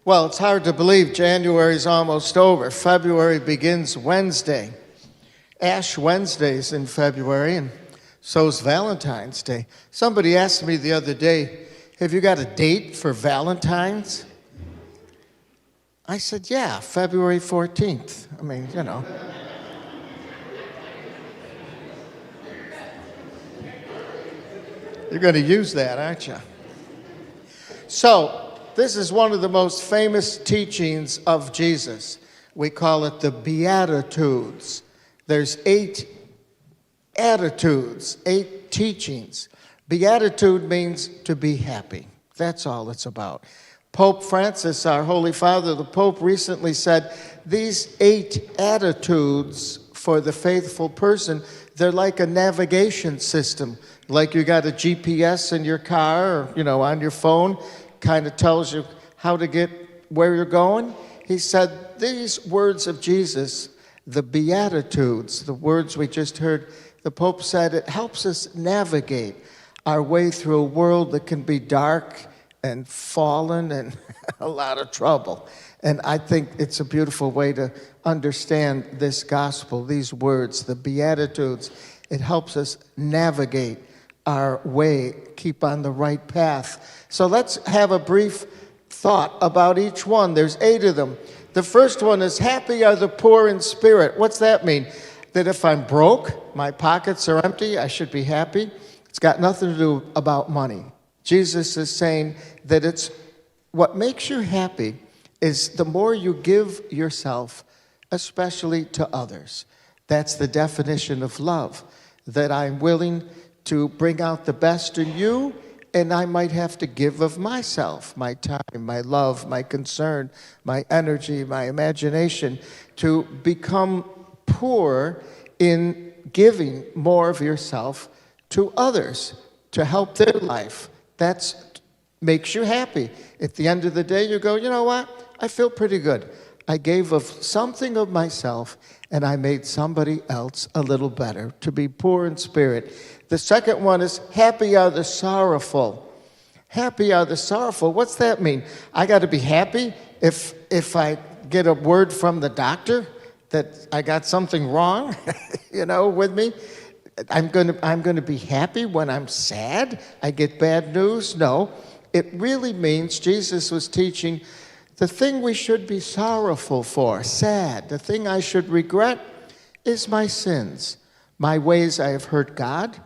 Well, it's hard to believe January's almost over. February begins Wednesday. Ash Wednesday's in February, and so's Valentine's Day. Somebody asked me the other day, have you got a date for Valentine's? I said, yeah, February 14th. I mean, you know. You're going to use that, aren't you? So, this is one of the most famous teachings of Jesus. We call it the Beatitudes. There's 8 attitudes, 8 teachings. Beatitude means to be happy. That's all it's about. Pope Francis, our Holy Father, the Pope recently said, these 8 attitudes for the faithful person, they're like a navigation system. Like you got a GPS in your car or, on your phone, kind of tells you how to get where you're going. He said, these words of Jesus, the Beatitudes, the words we just heard, the Pope said it helps us navigate our way through a world that can be dark and fallen and a lot of trouble. And I think it's a beautiful way to understand this gospel, these words, the Beatitudes. It helps us navigate our way, keep on the right path. So let's have a brief thought about each one. There's 8 of them. The first one is, happy are the poor in spirit. What's that mean? That if I'm broke, my pockets are empty, I should be happy? It's got nothing to do about money. Jesus is saying that it's what makes you happy is the more you give yourself, especially to others. That's the definition of love, that I'm willing to bring out the best in you, and I might have to give of myself, my time, my love, my concern, my energy, my imagination, to become poor in giving more of yourself to others, to help their life. That makes you happy. At the end of the day, you go, you know what? I feel pretty good. I gave of something of myself, and I made somebody else a little better, to be poor in spirit. The second one is, happy are the sorrowful. Happy are the sorrowful. What's that mean? I got to be happy if I get a word from the doctor that I got something wrong, with me. I'm going to be happy when I'm sad. I get bad news. No, it really means Jesus was teaching the thing we should be sorrowful for, sad, the thing I should regret is my sins, my ways I have hurt God,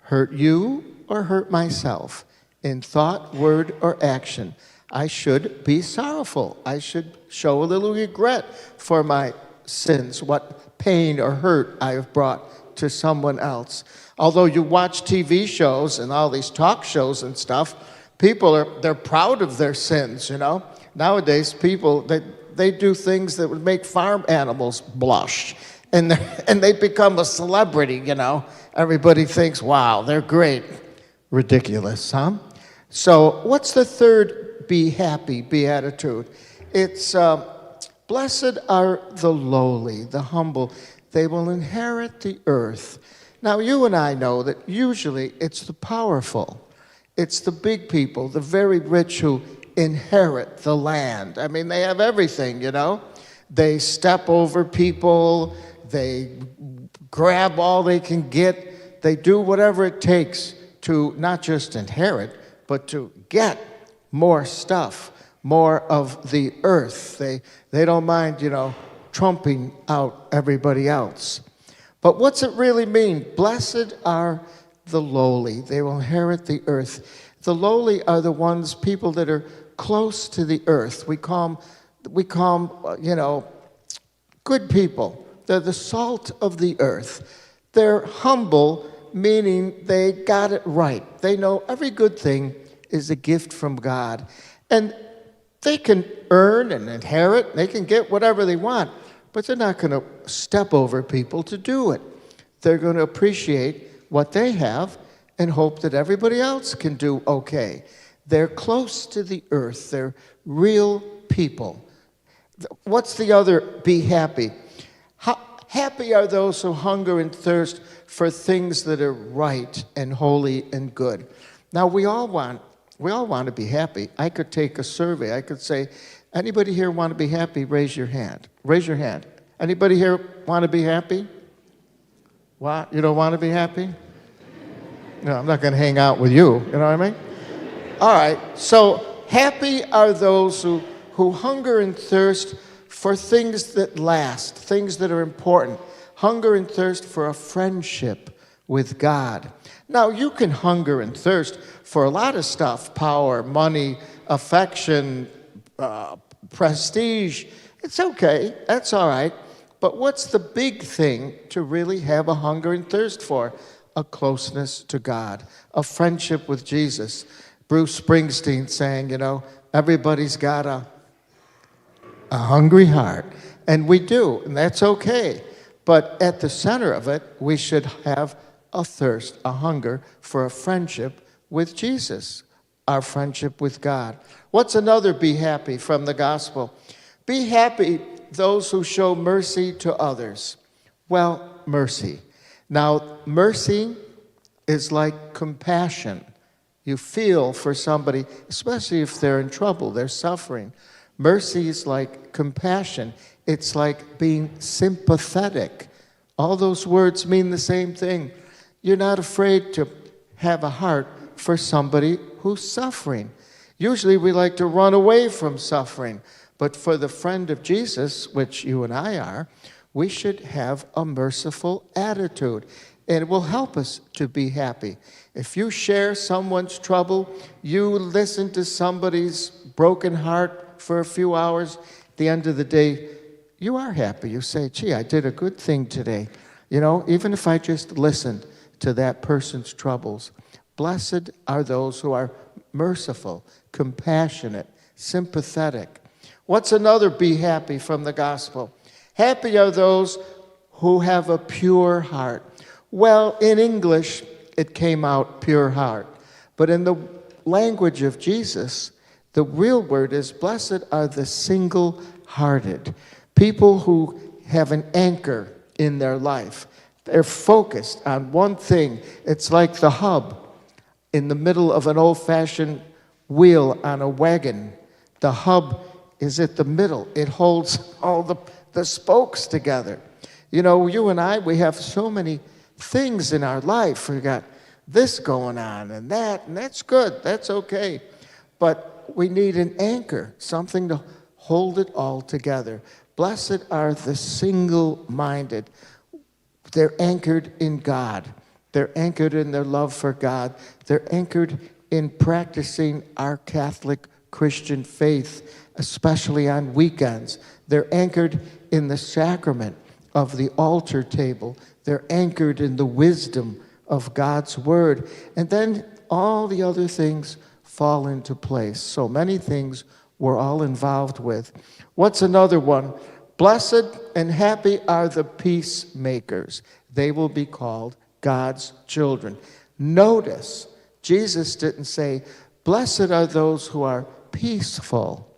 hurt you, or hurt myself in thought, word, or action. I should be sorrowful. I should show a little regret for my sins, what pain or hurt I have brought to someone else. Although you watch TV shows and all these talk shows and stuff, they're proud of their sins, Nowadays, people, they do things that would make farm animals blush. And they become a celebrity, Everybody thinks, wow, they're great. Ridiculous, huh? So what's the third be happy beatitude? It's, blessed are the lowly, the humble. They will inherit the earth. Now, you and I know that usually it's the powerful. It's the big people, the very rich who inherit the land. I mean, they have everything, They step over people. They grab all they can get. They do whatever it takes to not just inherit, but to get more stuff, more of the earth. They don't mind, trumping out everybody else. But what's it really mean? Blessed are the lowly. They will inherit the earth. The lowly are the ones, people that are close to the earth. We call them, good people. They're the salt of the earth. They're humble, meaning they got it right. They know every good thing is a gift from God. And they can earn and inherit. They can get whatever they want. But they're not going to step over people to do it. They're going to appreciate what they have and hope that everybody else can do okay. They're close to the earth. They're real people. What's the other be happy? Happy are those who hunger and thirst for things that are right and holy and good. Now, we all want We all want to be happy. I could take a survey. I could say, anybody here want to be happy? Raise your hand. Raise your hand. Anybody here want to be happy? What? You don't want to be happy? No, I'm not going to hang out with you. You know what I mean? All right. So happy are those who hunger and thirst for things that last, things that are important. Hunger and thirst for a friendship with God. Now, you can hunger and thirst for a lot of stuff: power, money, affection, prestige. It's okay. That's all right. But what's the big thing to really have a hunger and thirst for? A closeness to God, a friendship with Jesus. Bruce Springsteen sang, everybody's got a hungry heart. And we do, and that's okay. But at the center of it, we should have a thirst, a hunger for a friendship with Jesus, our friendship with God. What's another be happy from the gospel? Be happy those who show mercy to others. Well, mercy. Now, mercy is like compassion. You feel for somebody, especially if they're in trouble, they're suffering. Mercy is like compassion. It's like being sympathetic. All those words mean the same thing. You're not afraid to have a heart for somebody who's suffering. Usually we like to run away from suffering. But for the friend of Jesus, which you and I are, we should have a merciful attitude. And it will help us to be happy. If you share someone's trouble, you listen to somebody's broken heart for a few hours, at the end of the day, you are happy. You say, gee, I did a good thing today. Even if I just listened to that person's troubles. Blessed are those who are merciful, compassionate, sympathetic. What's another be happy from the gospel? Happy are those who have a pure heart. Well, in English, it came out pure heart. But in the language of Jesus, the real word is blessed are the single-hearted. People who have an anchor in their life. They're focused on one thing. It's like the hub in the middle of an old-fashioned wheel on a wagon. The hub is at the middle. It holds all the spokes together. You and I, we have so many things in our life. We got this going on and that's good. That's okay. But we need an anchor, something to hold it all together. Blessed are the single-minded. They're anchored in God. They're anchored in their love for God. They're anchored in practicing our Catholic Christian faith, especially on weekends. They're anchored in the sacrament of the altar table. They're anchored in the wisdom of God's word. And then all the other things fall into place. So many things we're all involved with. What's another one? Blessed and happy are the peacemakers. They will be called God's children. Notice, Jesus didn't say, blessed are those who are peaceful.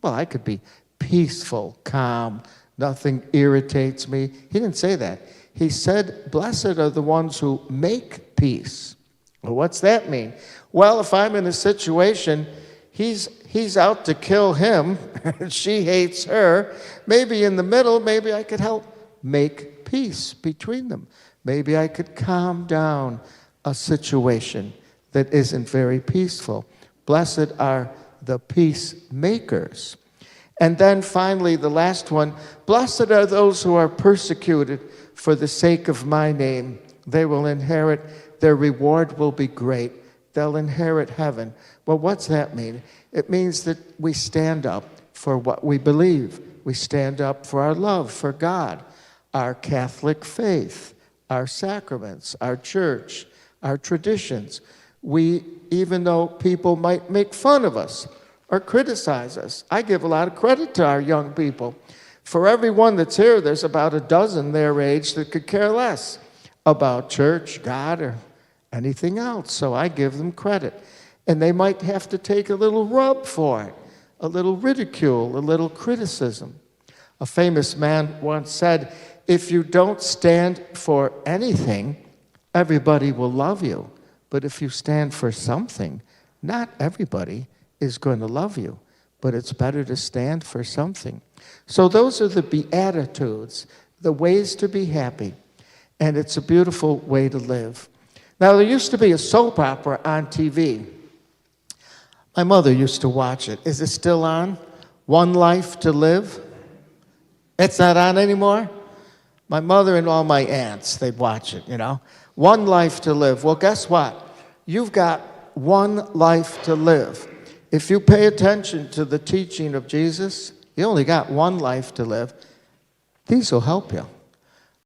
Well, I could be peaceful, calm, nothing irritates me. He didn't say that. He said, blessed are the ones who make peace. Well, what's that mean? Well, if I'm in a situation, he's out to kill him, she hates her, maybe in the middle, maybe I could help make peace between them. Maybe I could calm down a situation that isn't very peaceful. Blessed are the peacemakers. And then finally, the last one, blessed are those who are persecuted for the sake of my name. They will inherit, their reward will be great. They'll inherit heaven. Well, what's that mean? It means that we stand up for what we believe. We stand up for our love for God, our Catholic faith, our sacraments, our church, our traditions. We, even though people might make fun of us or criticize us, I give a lot of credit to our young people. For everyone that's here, there's about a dozen their age that could care less about church, God, or anything else. So I give them credit. And they might have to take a little rub for it, a little ridicule, a little criticism. A famous man once said, if you don't stand for anything, everybody will love you. But if you stand for something, Not everybody is going to love you, but it's better to stand for something. So those are the Beatitudes, the ways to be happy. And it's a beautiful way to live. Now, there used to be a soap opera on TV. My mother used to watch it. Is it still on? One Life to Live? It's not on anymore? My mother and all my aunts, they'd watch it, One Life to Live. Well, guess what? You've got one life to live. If you pay attention to the teaching of Jesus, you only got one life to live. These will help you.